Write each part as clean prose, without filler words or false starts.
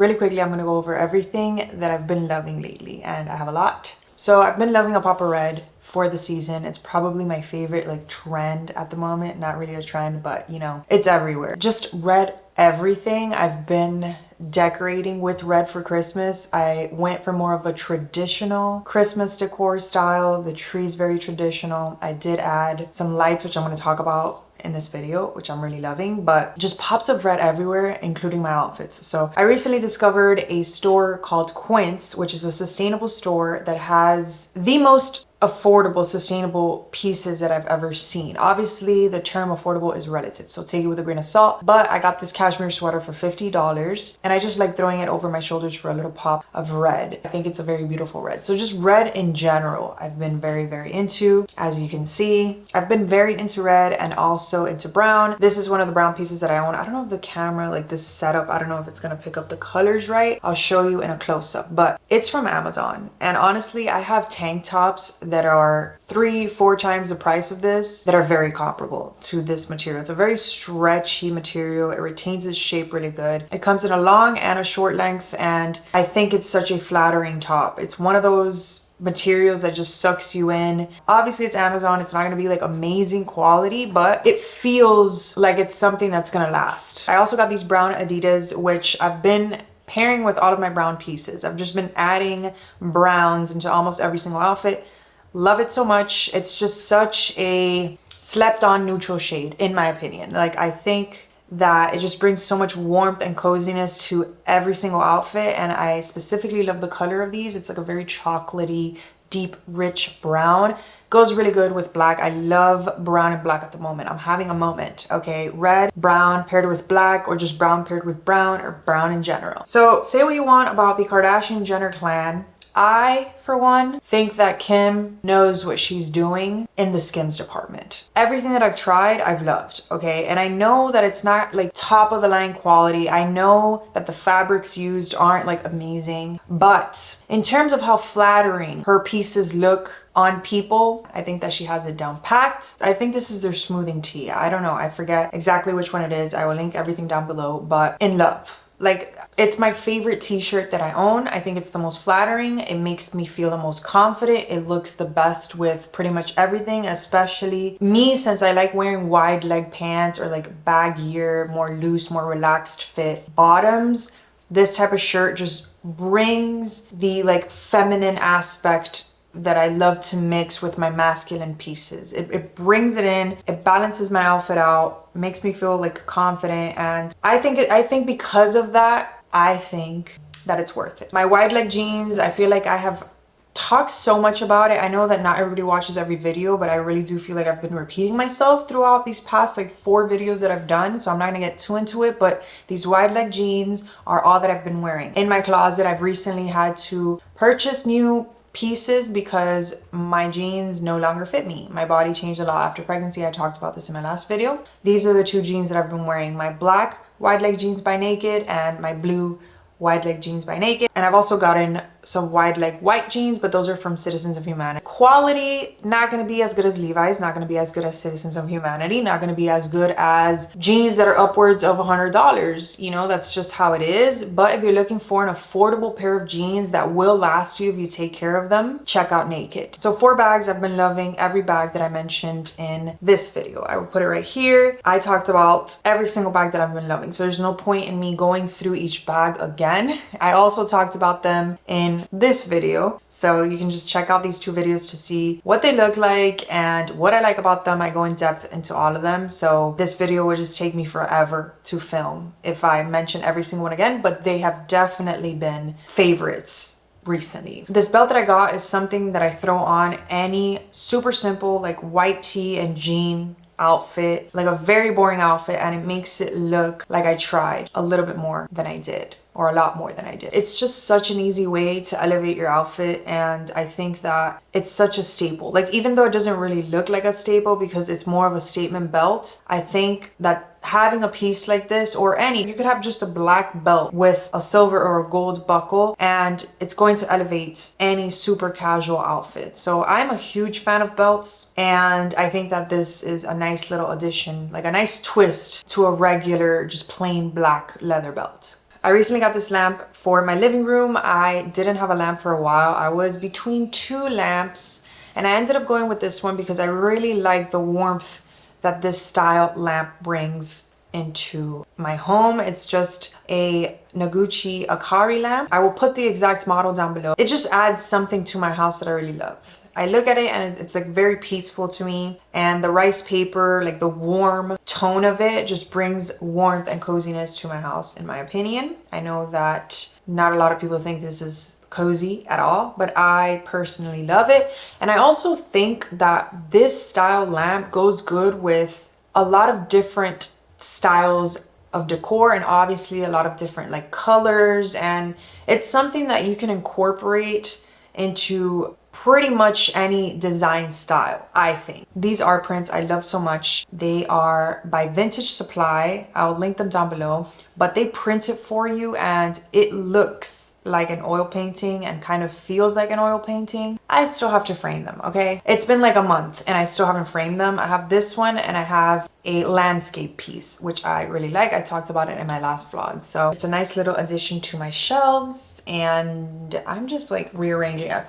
Really quickly, I'm going to go over everything that I've been loving lately, and I have a lot. So I've been loving a pop of red for the season. It's probably my favorite like trend at the moment. Not really a trend, but you know, it's everywhere. Just red everything. I've been decorating with red for Christmas. I went for more of a traditional Christmas decor style. The tree's very traditional. I did add some lights, which I'm going to talk about in this video, which I'm really loving, but just pops of red everywhere, including my outfits. So I recently discovered a store called Quince, which is a sustainable store that has the most affordable, sustainable pieces that I've ever seen. Obviously, the term affordable is relative, so take it with a grain of salt. But I got this cashmere sweater for $50, and I just like throwing it over my shoulders for a little pop of red. I think it's a very beautiful red. So just red in general, I've been very, very into. As you can see, I've been very into red and also into brown. This is one of the brown pieces that I own. I don't know if the camera, like this setup, I don't know if it's gonna pick up the colors right. I'll show you in a close-up, but it's from Amazon. And honestly, I have tank tops that are 3-4 times the price of this that are very comparable to this material. It's a very stretchy material. It retains its shape really good. It comes in a long and a short length, and I think it's such a flattering top. It's one of those materials that just sucks you in. Obviously it's Amazon, it's not gonna be like amazing quality, but it feels like it's something that's gonna last. I also got these brown Adidas, which I've been pairing with all of my brown pieces. I've just been adding browns into almost every single outfit. Love it so much. It's just such a slept on neutral shade, in my opinion. Like, I think that it just brings so much warmth and coziness to every single outfit, and I specifically love the color of these. It's like a very chocolatey, deep, rich brown. Goes really good with black. I love brown and black at the moment. I'm having a moment, okay? Red, brown paired with black, or just brown paired with brown, or brown in general. So say what you want about the Kardashian-Jenner clan. I, for one, think that Kim knows what she's doing in the SKIMS department. Everything that I've tried, I've loved, okay? And I know that it's not like top of the line quality. I know that the fabrics used aren't like amazing, but in terms of how flattering her pieces look on people, I think that she has it down packed. I think this is their smoothing tee. I don't know, I forget exactly which one it is. I will link everything down below, but in love. Like, it's my favorite t-shirt that I own. I think it's the most flattering. It makes me feel the most confident. It looks the best with pretty much everything, especially me, since I like wearing wide leg pants or like baggier, more loose, more relaxed fit bottoms. This type of shirt just brings the like feminine aspect that I love to mix with my masculine pieces. It brings it in, it balances my outfit out, makes me feel like confident, and I think because of that, I think that it's worth it. My wide leg jeans, I feel like I have talked so much about it. I know that not everybody watches every video, but I really do feel like I've been repeating myself throughout these past like 4 videos that I've done, so I'm not gonna get too into it, but these wide leg jeans are all that I've been wearing. In my closet, I've recently had to purchase new pieces because my jeans no longer fit me. My body changed a lot after pregnancy. I talked about this in my last video. These are the 2 jeans that I've been wearing. My black wide leg jeans by Naked and my blue wide leg jeans by Naked. And I've also gotten some wide leg white jeans, but those are from Citizens of Humanity. Quality, not gonna be as good as Levi's, not gonna be as good as Citizens of Humanity, not gonna be as good as jeans that are upwards of $100. You know, that's just how it is. But if you're looking for an affordable pair of jeans that will last you if you take care of them, check out Naked. So 4 bags, I've been loving every bag that I mentioned in this video. I will put it right here. I talked about every single bag that I've been loving, so there's no point in me going through each bag again. I also talked about them in this video, so you can just check out these 2 videos to see what they look like and what I like about them. I go in depth into all of them, so this video would just take me forever to film if I mention every single one again, but they have definitely been favorites recently. This belt that I got is something that I throw on any super simple like white tee and jean outfit, like a very boring outfit, and it makes it look like I tried a little bit more than I did, or a lot more than I did. It's just such an easy way to elevate your outfit, and I think that it's such a staple. Like, even though it doesn't really look like a staple because it's more of a statement belt, I think that having a piece like this, or any, you could have just a black belt with a silver or a gold buckle, and it's going to elevate any super casual outfit. So I'm a huge fan of belts, and I think that this is a nice little addition, like a nice twist to a regular, just plain black leather belt. I recently got this lamp for my living room. I didn't have a lamp for a while. I was between two lamps and I ended up going with this one because I really like the warmth that this style lamp brings into my home. It's just a Noguchi Akari lamp. I will put the exact model down below. It just adds something to my house that I really love. I look at it and it's like very peaceful to me, and the rice paper, like the warm tone of it, just brings warmth and coziness to my house, in my opinion. I know that not a lot of people think this is cozy at all, but I personally love it. And I also think that this style lamp goes good with a lot of different styles of decor, and obviously a lot of different like colors, and it's something that you can incorporate into pretty much any design style, I think. These art prints I love so much. They are by Vintage Supply. I'll link them down below, but they print it for you and it looks like an oil painting and kind of feels like an oil painting. I still have to frame them, okay? It's been like a month and I still haven't framed them. I have this one and I have a landscape piece, which I really like. I talked about it in my last vlog. So it's a nice little addition to my shelves, and I'm just like rearranging it.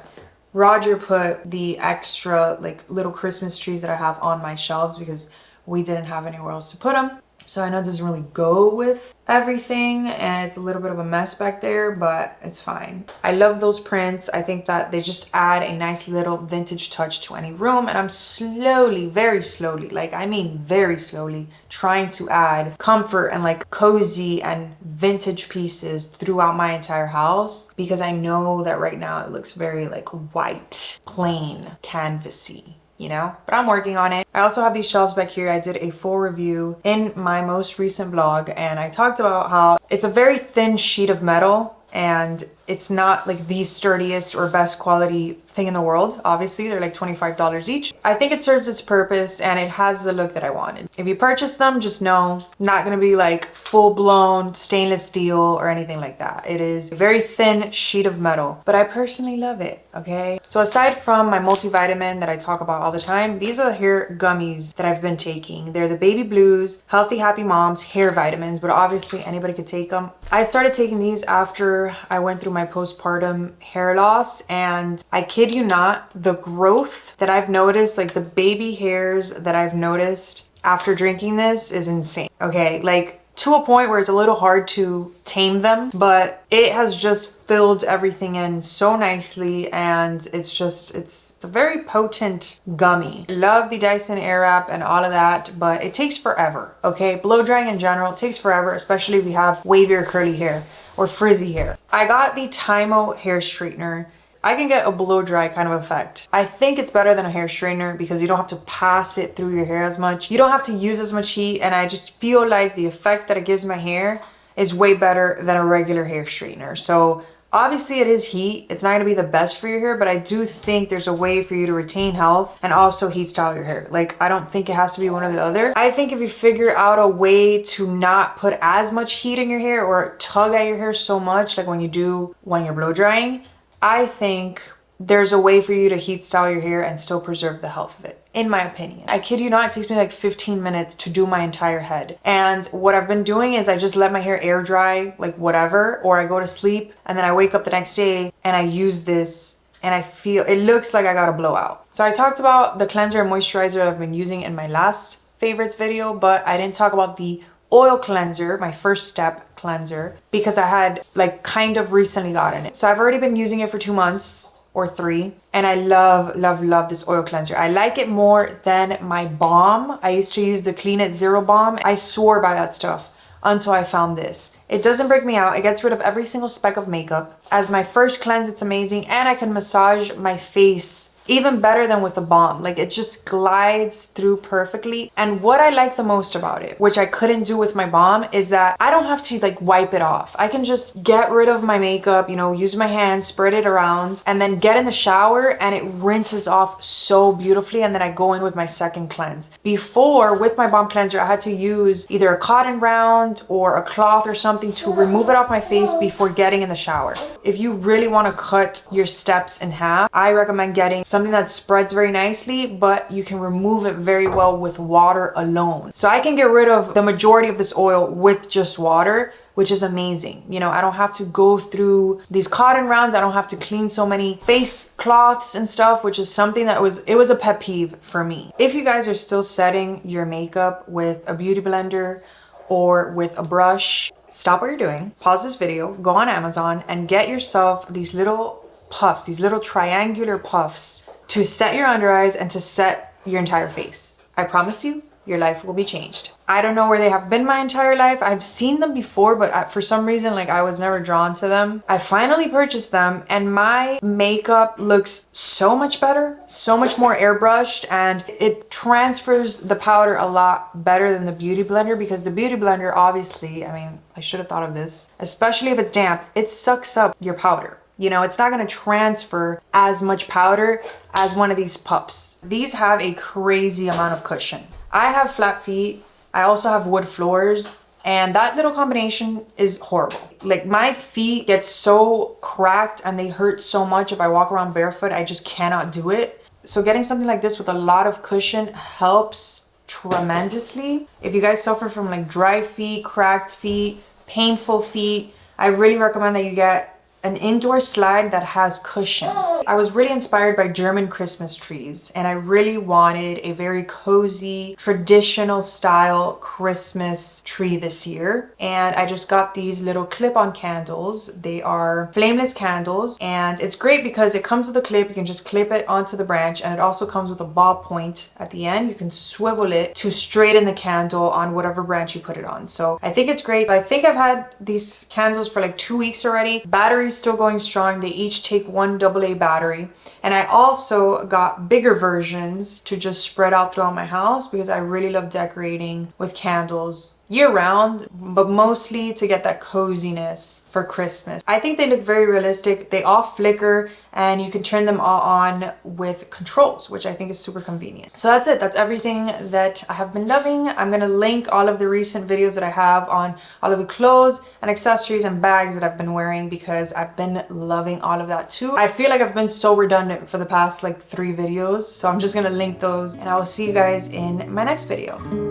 Roger put the extra like little Christmas trees that I have on my shelves because we didn't have anywhere else to put them. So I know it doesn't really go with everything and it's a little bit of a mess back there, but it's fine. I love those prints. I think that they just add a nice little vintage touch to any room, and I'm slowly, very slowly, like I mean very slowly, trying to add comfort and like cozy and vintage pieces throughout my entire house, because I know that right now it looks very like white, plain, canvasy, you know, but I'm working on it. I also have these shelves back here. I did a full review in my most recent vlog and I talked about how it's a very thin sheet of metal and it's not like the sturdiest or best quality thing in the world. Obviously, they're like $25 each. I think it serves its purpose and it has the look that I wanted. If you purchase them, just know, not gonna be like full-blown stainless steel or anything like that. It is a very thin sheet of metal, but I personally love it, okay? So aside from my multivitamin that I talk about all the time, these are the hair gummies that I've been taking. They're the Baby Blues Healthy Happy Moms hair vitamins, but obviously anybody could take them. I started taking these after I went through my postpartum hair loss, and I kid you not, the growth that I've noticed, like the baby hairs that I've noticed after drinking this is insane. Okay, like to a point where it's a little hard to tame them, but it has just filled everything in so nicely, and it's just, it's a very potent gummy. Love the Dyson Airwrap and all of that, but it takes forever, okay? Blow drying in general takes forever, especially if you have wavy or curly hair or frizzy hair. I got the TYMO hair straightener. I can get a blow dry kind of effect. I think it's better than a hair straightener because you don't have to pass it through your hair as much. You don't have to use as much heat, and I just feel like the effect that it gives my hair is way better than a regular hair straightener. So obviously it is heat. It's not gonna be the best for your hair, but I do think there's a way for you to retain health and also heat style your hair. Like, I don't think it has to be one or the other. I think if you figure out a way to not put as much heat in your hair or tug at your hair so much, like when you're blow drying, I think there's a way for you to heat style your hair and still preserve the health of it, in my opinion. I kid you not, it takes me like 15 minutes to do my entire head. And what I've been doing is I just let my hair air dry, like whatever, or I go to sleep and then I wake up the next day and I use this and I feel, it looks like I got a blowout. So I talked about the cleanser and moisturizer that I've been using in my last favorites video, but I didn't talk about the oil cleanser, my first step cleanser, because I had like kind of recently gotten it. So I've already been using it for 2 months or 3, and I love, love, love this oil cleanser. I like it more than my balm. I used to use the Clean It Zero balm. I swore by that stuff until I found this. It doesn't break me out. It gets rid of every single speck of makeup. As my first cleanse, it's amazing, and I can massage my face even better than with the balm. Like, it just glides through perfectly. And what I like the most about it, which I couldn't do with my balm, is that I don't have to like wipe it off. I can just get rid of my makeup, you know, use my hands, spread it around, and then get in the shower and it rinses off so beautifully, and then I go in with my second cleanse. Before, with my balm cleanser, I had to use either a cotton round or a cloth or something something to remove it off my face before getting in the shower. If you really want to cut your steps in half, I recommend getting something that spreads very nicely, but you can remove it very well with water alone. So I can get rid of the majority of this oil with just water, which is amazing. You know, I don't have to go through these cotton rounds. I don't have to clean so many face cloths and stuff, which is something that it was a pet peeve for me. If you guys are still setting your makeup with a beauty blender or with a brush, stop what you're doing, pause this video, go on Amazon and get yourself these little puffs, these little triangular puffs to set your under eyes and to set your entire face. I promise you, your life will be changed. I don't know where they have been my entire life. I've seen them before, but for some reason, like, I was never drawn to them. I finally purchased them and my makeup looks so much better, so much more airbrushed, and it transfers the powder a lot better than the beauty blender, because the beauty blender, obviously, I mean, I should have thought of this, especially if it's damp, it sucks up your powder. You know, it's not going to transfer as much powder as one of these puffs. These have a crazy amount of cushion. I have flat feet. I also have wood floors, and that little combination is horrible. Like, my feet get so cracked and they hurt so much if I walk around barefoot. I just cannot do it. So getting something like this with a lot of cushion helps tremendously. If you guys suffer from like dry feet, cracked feet, painful feet, I really recommend that you get an indoor slide that has cushion. I was really inspired by German Christmas trees, and I really wanted a very cozy, traditional style Christmas tree this year. And I just got these little clip-on candles. They are flameless candles, and it's great because it comes with a clip. You can just clip it onto the branch, and it also comes with a ball point at the end. You can swivel it to straighten the candle on whatever branch you put it on. So I think it's great. I think I've had these candles for like 2 weeks already. Battery's still going strong. They each take one AA battery, and I also got bigger versions to just spread out throughout my house because I really love decorating with candles year round, but mostly to get that coziness for Christmas. I think they look very realistic. They all flicker and you can turn them all on with controls, which I think is super convenient. So that's it. That's everything that I have been loving. I'm gonna link all of the recent videos that I have on all of the clothes and accessories and bags that I've been wearing, because I've been loving all of that too. I feel like I've been so redundant for the past like 3 videos, so I'm just gonna link those, and I will see you guys in my next video.